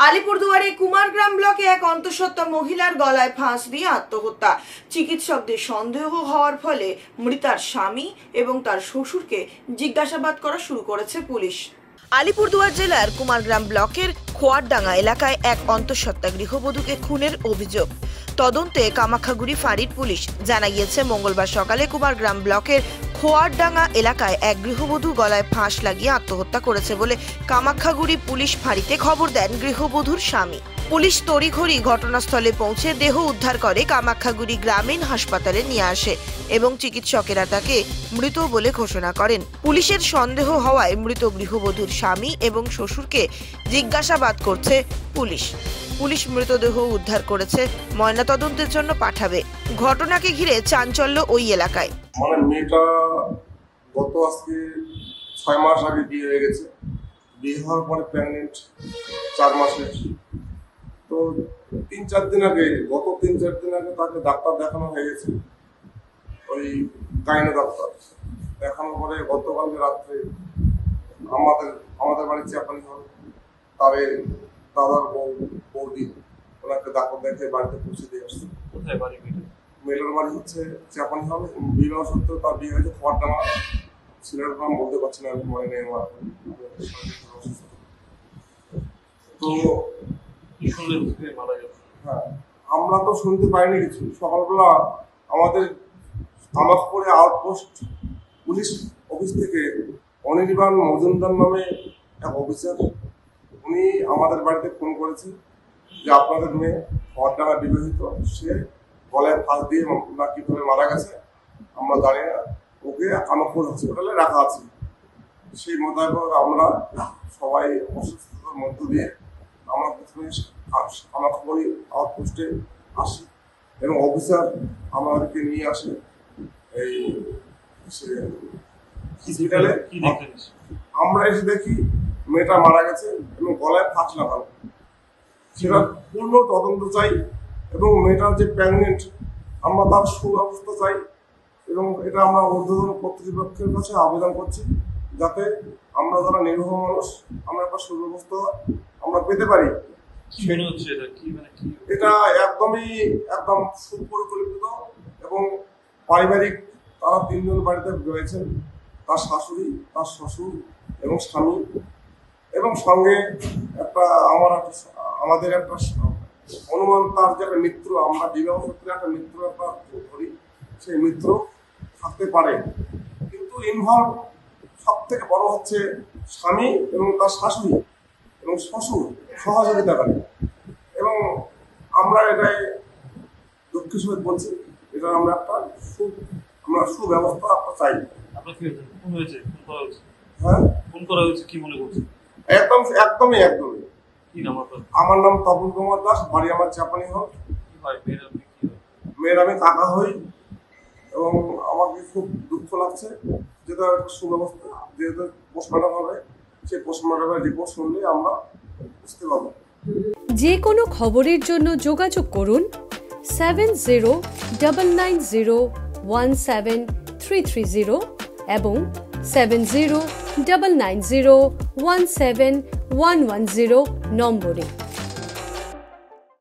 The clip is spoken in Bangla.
আলিপুরদুয়ারে কুমারগ্রাম ব্লকে এক অন্তঃসত্ত্বা মহিলার গলায় ফাঁস দিয়ে আত্মহত্যা। চিকিৎসকদের সন্দেহ হওয়ার ফলে মৃতার স্বামী এবং তার শ্বশুরকে জিজ্ঞাসাবাদ করা শুরু করেছে পুলিশ। আলিপুরদুয়ার জেলার কুমারগ্রাম ব্লকের খোয়ারডাঙ্গা এলাকায় এক অন্তঃসত্ত্বা গৃহবধূকে খুনের অভিযোগ। তদন্তে কামাখ্যাগুড়ি ফাঁড়ির পুলিশ। জানা গিয়েছে, মঙ্গলবার সকালে কুমারগ্রাম ব্লকের খোয়ারডাঙ্গা এলাকায় এক গৃহবধূ গলায় ফাঁস লাগিয়ে আত্মহত্যা করেছে বলে কামাখ্যাগুড়ি পুলিশ ফাঁড়িতে খবর দেন গৃহবধূর স্বামী। পুলিশ তড়িঘড়ি ঘটনাস্থলে পৌঁছে দেহ উদ্ধার করে কামাখ্যাগুড়ি গ্রামীণ হাসপাতালে নিয়ে আসে এবং চিকিৎসকেরা তাকে মৃত বলে ঘোষণা করেন। পুলিশের সন্দেহ হওয়ায় মৃত গৃহবধূর স্বামী এবং শ্বশুরকে জিজ্ঞাসাবাদ করছে পুলিশ। পুলিশ মৃতদেহ উদ্ধার করেছে, ময়নাতদন্তের জন্য পাঠাবে। ঘটনাকে ঘিরে চাঞ্চল্য ওই এলাকায়। মেয়েটা গত আজকে 6 মাস আগে বিয়ে হয়ে গেছে। বিয়ে হওয়ার পরে প্রেগনেন্ট 4 মাসের। তো 3-4 দিন আগে তাকে ডাক্তার দেখানো হয়ে গেছে, ওই গাইনো ডাক্তার। দেখানোর পরে গতকালকে রাত্রে আমাদের বাড়ি চাপানি হল, তারে দাদার বৌদি ওনাকে ডাক্তার দেখে বাড়িতে পৌঁছে দিয়ে আসছে। কোথায় বাড়ি? মেয়েটার বাড়ি হচ্ছে চাপানি হল। বিবাহ সত্ত্বেও তার বিয়ে হয়েছে খোয়ারডাঙ্গা। ছেলেটার নাম বলতে পারছি না, আমি মনে নেই আমার। তো হ্যাঁ, আমরা তো শুনতে পাইনি কিছু। সকালবেলা আমাদের কামাখ্যাগুড়ি আউটপোস্ট পুলিশ অফিস থেকে অনির্বাণ মজুমদার নামে এক অফিসার, উনি আমাদের বাড়িতে ফোন করেছে যে আপনাদের মেয়ে খোয়ারডাঙ্গা বিবাহিত, সে গলায় ফাঁস দিয়ে না কিভাবে মারা গেছে আমরা জানি না, ওকে কামাখ্যাগুড়ি হসপিটালে রাখা আছে। সেই মোতাবেক আমরা সবাই অসুস্থতার মধ্য দিয়ে আমরা প্রথমে কামাখ্যাগুড়ি আউটপোস্টে আসি এবং অফিসার আমাদেরকে নিয়ে আসে এই হসপিটালে। আমরা এসে দেখি মেয়েটা মারা গেছে এবং গলায় ফাঁস লাগানো। সেটা পূর্ণ তদন্ত চাই এবং মেয়েটার যে প্রেগনেন্ট, আমরা তার সুব্যবস্থা চাই এবং এটা আমরা ঊর্ধ্বতন কর্তৃপক্ষের কাছে আবেদন করছি যাতে আমরা যারা নিরীহ মানুষ আমরা একটা সুব্যবস্থা আমরা পেতে পারি। এটা একদম সুপরিকল্পিত এবং পারিবারিক। তারা 3 জন বাড়িতে রয়েছেন, তার শাশুড়ি, তার শ্বশুর এবং স্বামী, এবং সঙ্গে আমাদের একটা অনুমান তার যে একটা মিত্র, আমরা বিবাহ সূত্রে একটা মিত্র ধরি, সেই মিত্র থাকতে পারে। কিন্তু ইনভলভ সব থেকে বড় হচ্ছে স্বামী এবং তার শাশুড়ি এবং শ্বশুর সহযোগিতা করে। এবং আমরা এটাই দুঃখের সহিত বলছি, এটা আমরা একটা সুব্যবস্থা চাই। হ্যাঁ, ফোন করা হয়েছে, কি মনে করছেন? একদমই। কি নাম আপনার? আমার নাম তপন কুমার দাস, বাড়ি আমার চাপানি হল। মেয়ের আমি কাকা হই এবং আমাকে খুব দুঃখ লাগছে যেটা সুব্যবস্থা, যেহেতু পোস্টমর্টম হবে, সেই পোস্টমর্টমের রিপোর্ট শুনলে আমরা বুঝতে পারবো। যে কোনো খবরের জন্য যোগাযোগ করুন 7099017330 এবং 7099017110 নম্বরে।